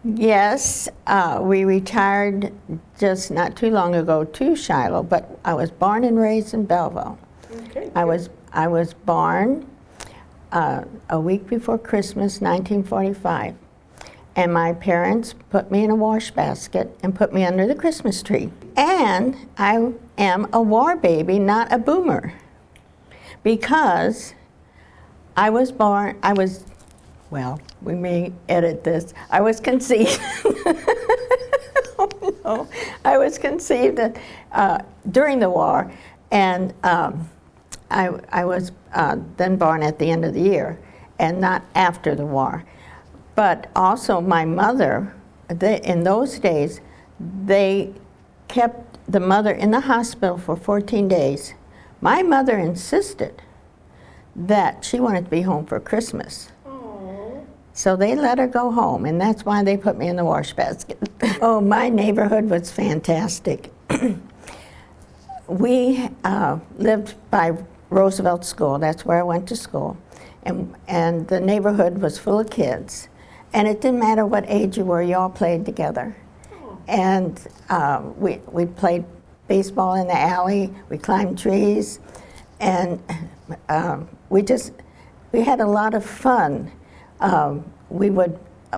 Yes, we retired just not too long ago to Shiloh, but I was born and raised in Belleville. Okay. I was born a week before Christmas, 1945, and my parents put me in a wash basket and put me under the Christmas tree. And I am a war baby, not a boomer, because well, we may edit this. I was conceived. Oh, no. I was conceived during the war, and I was then born at the end of the year, and not after the war. But also, my mother, in those days, they kept the mother in the hospital for 14 days. My mother insisted that she wanted to be home for Christmas. So they let her go home, and that's why they put me in the wash basket. Oh, my neighborhood was fantastic. We lived by Roosevelt School. That's where I went to school. And the neighborhood was full of kids. And it didn't matter what age you were, you all played together. And we played baseball in the alley. We climbed trees. And we had a lot of fun.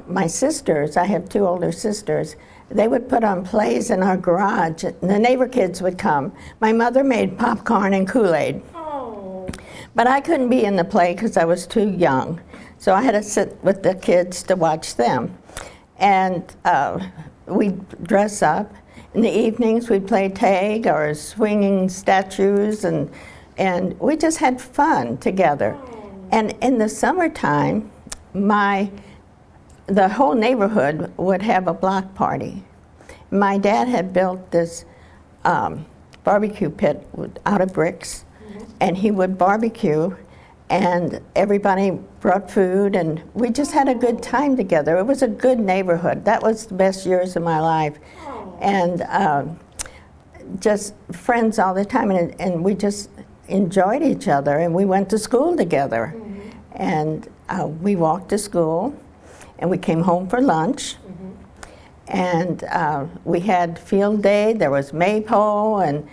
My sisters, I have two older sisters, they would put on plays in our garage, and the neighbor kids would come. My mother made popcorn and Kool-Aid. Oh. But I couldn't be in the play because I was too young. So I had to sit with the kids to watch them. And we'd dress up. In the evenings, we'd play tag or swinging statues, and we just had fun together. And in the summertime, the whole neighborhood would have a block party. My dad had built this barbecue pit out of bricks, and he would barbecue, and everybody brought food, and we just had a good time together. It was a good neighborhood. That was the best years of my life. And just friends all the time, and we just enjoyed each other, and we went to school together. And we walked to school, and we came home for lunch. And we had field day. There was maypole, and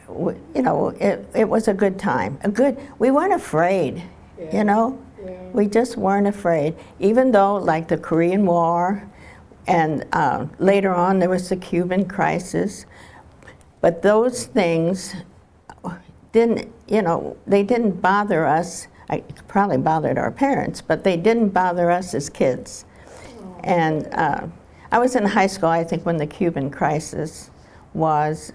it was a good time. We weren't afraid, you know. Yeah. We just weren't afraid, even though, like the Korean War, and later on there was the Cuban crisis. But those things they didn't bother us. It probably bothered our parents, but they didn't bother us as kids. And I was in high school, I think, when the Cuban crisis was,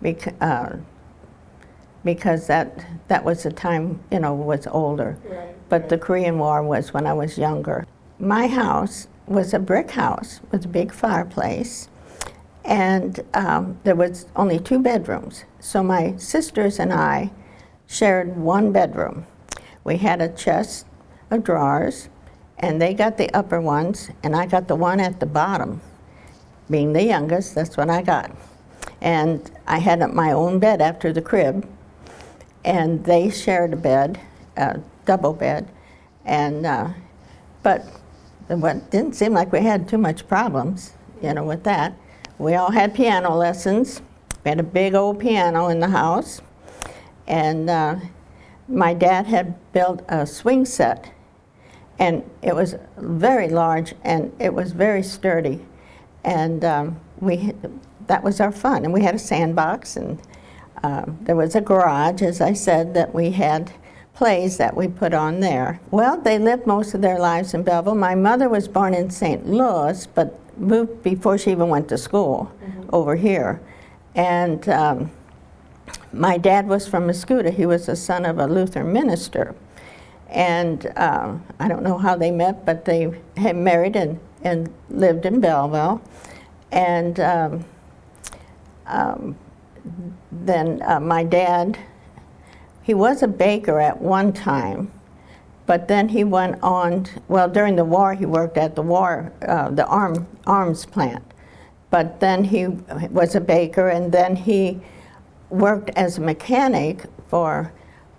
because that was the time, was older. Right. But the Korean War was when I was younger. My house was a brick house with a big fireplace, and there was only 2 bedrooms. So my sisters and I shared 1 bedroom. We had a chest of drawers, and they got the upper ones, and I got the one at the bottom. Being the youngest, that's what I got. And I had my own bed after the crib, and they shared a bed, a double bed, and but it didn't seem like we had too much problems, with that. We all had piano lessons. We had a big old piano in the house. And my dad had built a swing set, and it was very large, and it was very sturdy. And that was our fun. And we had a sandbox, and there was a garage, as I said, that we had plays that we put on there. Well, they lived most of their lives in Belleville. My mother was born in St. Louis, but moved before she even went to school over here. And my dad was from Mascoutah. He was the son of a Lutheran minister. And I don't know how they met, but they had married and lived in Belleville. And then my dad, he was a baker at one time, but then he went on, during the war he worked at the arms plant. But then he was a baker, and then he worked as a mechanic for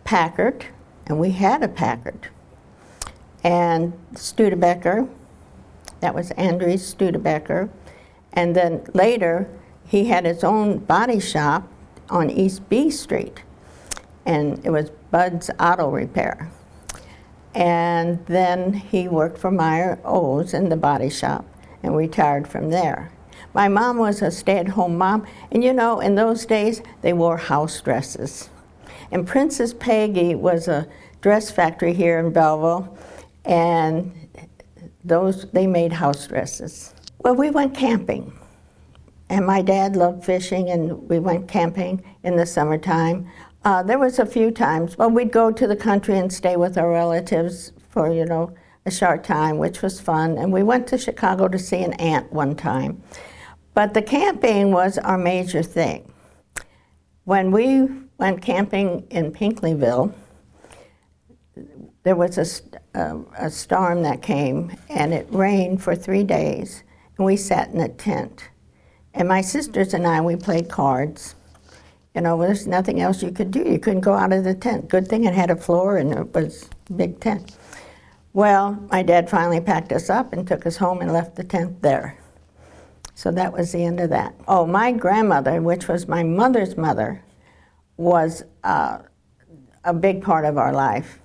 Packard, and we had a Packard, and Studebaker, That was Andries Studebaker. And then later, he had his own body shop on East B Street. And it was Bud's Auto Repair. And then he worked for Meyer O's in the body shop and retired from there. My mom was a stay-at-home mom, and you know, in those days, they wore house dresses. And Princess Peggy was a dress factory here in Belleville, and they made house dresses. Well, we went camping, and my dad loved fishing, and we went camping in the summertime. There was a few times, well, we'd go to the country and stay with our relatives for, you know, a short time, which was fun. And we went to Chicago to see an aunt one time. But the camping was our major thing. When we went camping in Pinckneyville, there was a storm that came, and it rained for 3 days, and we sat in a tent. And my sisters and I, we played cards. You know, there's nothing else you could do. You couldn't go out of the tent. Good thing it had a floor and it was a big tent. Well, my dad finally packed us up and took us home and left the tent there. So that was the end of that. Oh, my grandmother, which was my mother's mother, was a big part of our life.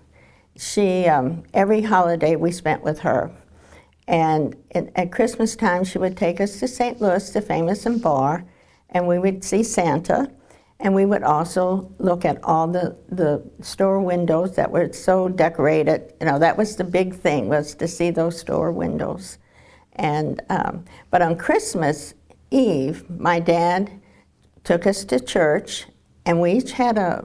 She, every holiday we spent with her. And at Christmas time, she would take us to St. Louis, the famous in Bauer, and we would see Santa. And we would also look at all the store windows that were so decorated. You know, that was the big thing, was to see those store windows. And but on Christmas Eve, my dad took us to church, and we each had a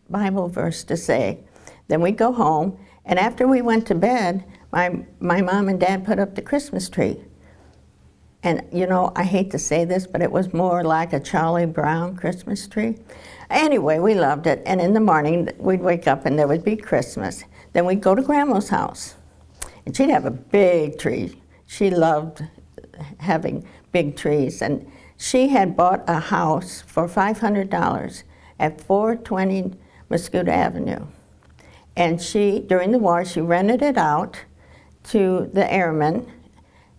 Bible verse to say. Then we'd go home, and after we went to bed, my mom and dad put up the Christmas tree. And, you know, I hate to say this, but it was more like a Charlie Brown Christmas tree. Anyway, we loved it. And in the morning, we'd wake up and there would be Christmas. Then we'd go to Grandma's house. And she'd have a big tree. She loved having big trees. And she had bought a house for $500 at 420 Muscuda Avenue. And she, during the war, she rented it out to the airmen.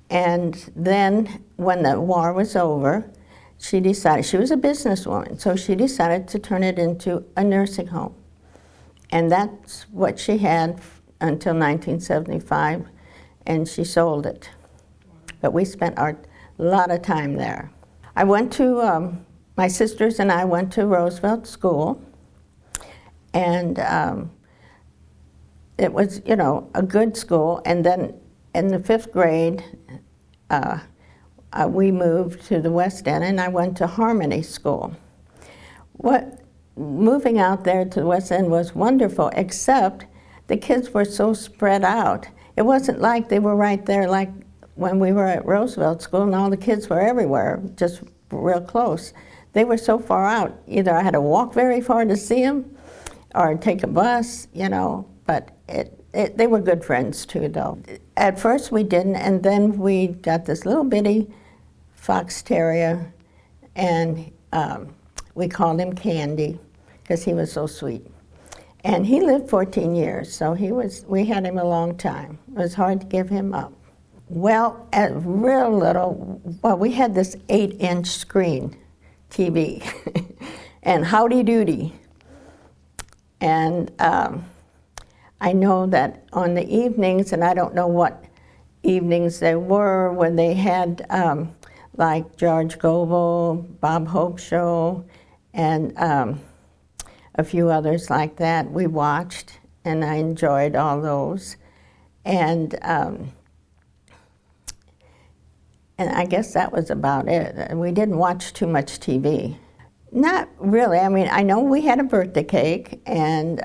And then when the war was over, she decided, she was a businesswoman, so she decided to turn it into a nursing home. And that's what she had until 1975, and she sold it. But we spent a lot of time there. I went to, my sisters and I went to Roosevelt School, and it was, you know, a good school. And then in the 5th grade, we moved to the West End, and I went to Harmony School. Moving out there to the West End was wonderful, except the kids were so spread out. It wasn't like they were right there like when we were at Roosevelt School and all the kids were everywhere, just real close. They were so far out. Either I had to walk very far to see them or take a bus, you know, but they were good friends too, though. At first we didn't, and then we got this little bitty fox terrier, and we called him Candy because he was so sweet. And he lived 14 years, so we had him a long time. It was hard to give him up. Well, at real little, we had this 8-inch screen TV, and Howdy Doody. And I know that on the evenings, and I don't know what evenings they were, when they had like George Goebel, Bob Hope Show, and a few others like that, we watched, and I enjoyed all those. And I guess that was about it. We didn't watch too much TV. Not really. I mean, I know we had a birthday cake, and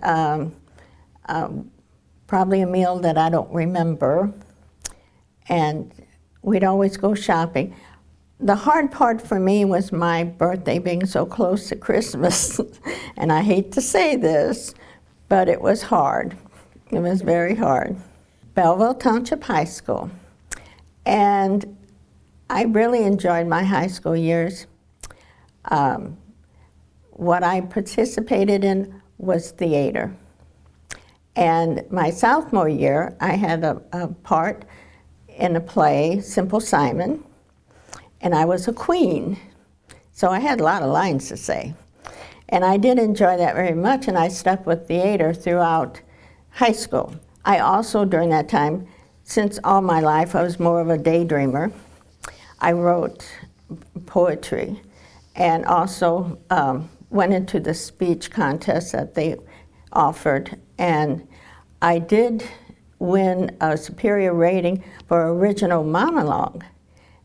probably a meal that I don't remember, and we'd always go shopping. The hard part for me was my birthday being so close to Christmas, and I hate to say this, but it was hard. It was very hard. Belleville Township High School, and I really enjoyed my high school years. What I participated in was theater. And my sophomore year, I had a part in a play, Simple Simon, and I was a queen. So I had a lot of lines to say. And I did enjoy that very much, and I stuck with theater throughout high school. I also, during that time, since all my life I was more of a daydreamer, I wrote poetry and also went into the speech contest that they offered. And I did win a superior rating for original monologue.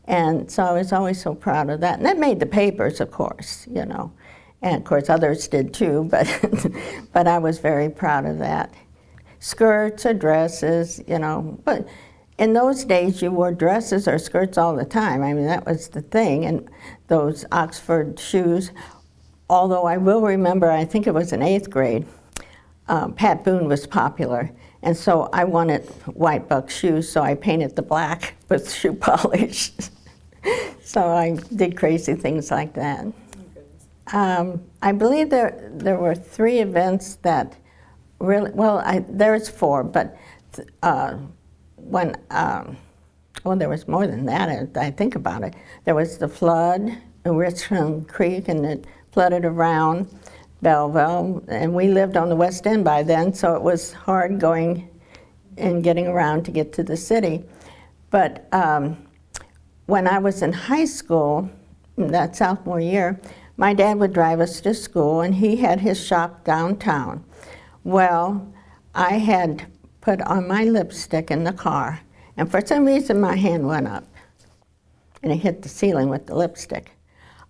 And so I was always so proud of that. And that made the papers, of course, you know. And of course others did too, but I was very proud of that. Skirts or dresses, you know, but in those days you wore dresses or skirts all the time. I mean, that was the thing, and those Oxford shoes. Although I will remember, I think it was in 8th grade, Pat Boone was popular, and so I wanted white buck shoes, so I painted the black with shoe polish. So I did crazy things like that. I believe there were 3 events that really, well, there's 4, but when, well, there was more than that, as I think about it. There was the flood in Richmond Creek, and it flooded around Belleville, and we lived on the West End by then, so it was hard going and getting around to get to the city. But when I was in high school, that sophomore year, my dad would drive us to school, and he had his shop downtown. Well, I had put on my lipstick in the car, and for some reason my hand went up, and it hit the ceiling with the lipstick.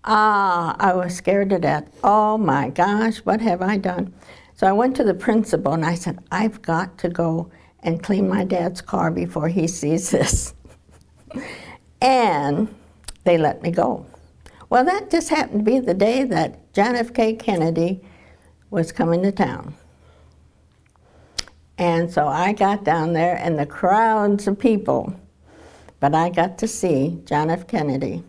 I was scared to death. Oh my gosh, what have I done? So I went to the principal, and I said, I've got to go and clean my dad's car before he sees this. And they let me go. Well, that just happened to be the day that John F. Kennedy was coming to town. And so I got down there, and the crowds of people, but I got to see John F. Kennedy.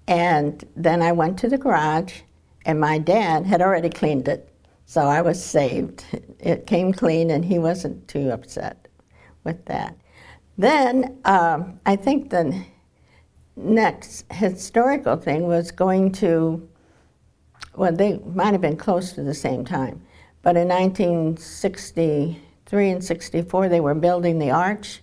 And then I went to the garage, and my dad had already cleaned it, so I was saved. It came clean, and he wasn't too upset with that. Then I think the next historical thing was going to, well, they might have been close to the same time, but in 1963 and 64 they were building the arch.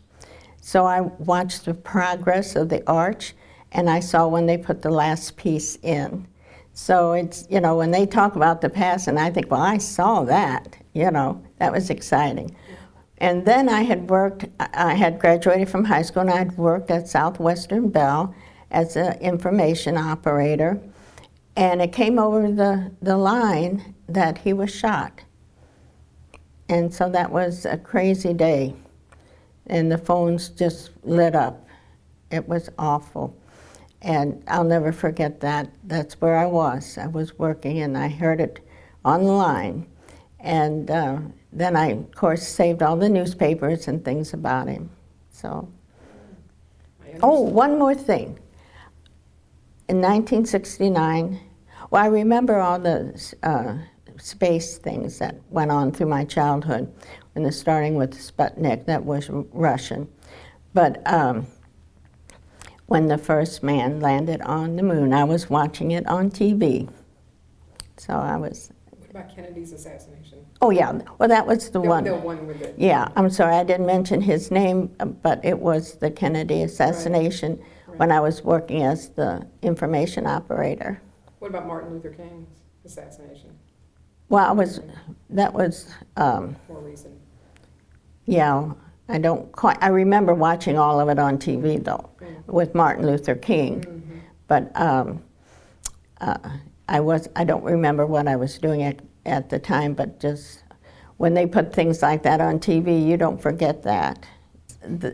So I watched the progress of the arch, and I saw when they put the last piece in. So it's, you know, when they talk about the past, and I think, well, I saw that, you know, that was exciting. And then I had graduated from high school, and I had worked at Southwestern Bell as an information operator, and it came over the line that he was shot. And so that was a crazy day, and the phones just lit up. It was awful, and I'll never forget that. That's where I was working, and I heard it on the line. And then I, of course, saved all the newspapers and things about him. So, oh, one more thing. In 1969, well, I remember all the space things that went on through my childhood, starting with Sputnik, that was Russian. But when the first man landed on the moon, I was watching it on TV. So I was... What about Kennedy's assassination? Oh, yeah. Well, that was the one. The one with it. Yeah, I'm sorry, I didn't mention his name, but it was the Kennedy assassination when I was working as the information operator. What about Martin Luther King's assassination? Well, that was... more recent. Yeah, I remember watching all of it on TV, though, with Martin Luther King. Mm-hmm. But I don't remember what I was doing at the time, but just when they put things like that on TV, you don't forget that.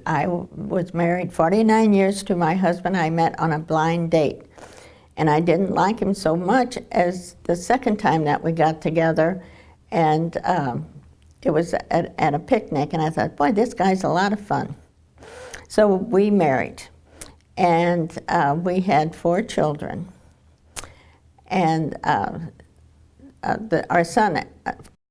I was married 49 years to my husband. I met on a blind date, and I didn't like him so much as the second time that we got together, and it was at a picnic, and I thought, boy, this guy's a lot of fun. So we married, and we had 4 children. And our son,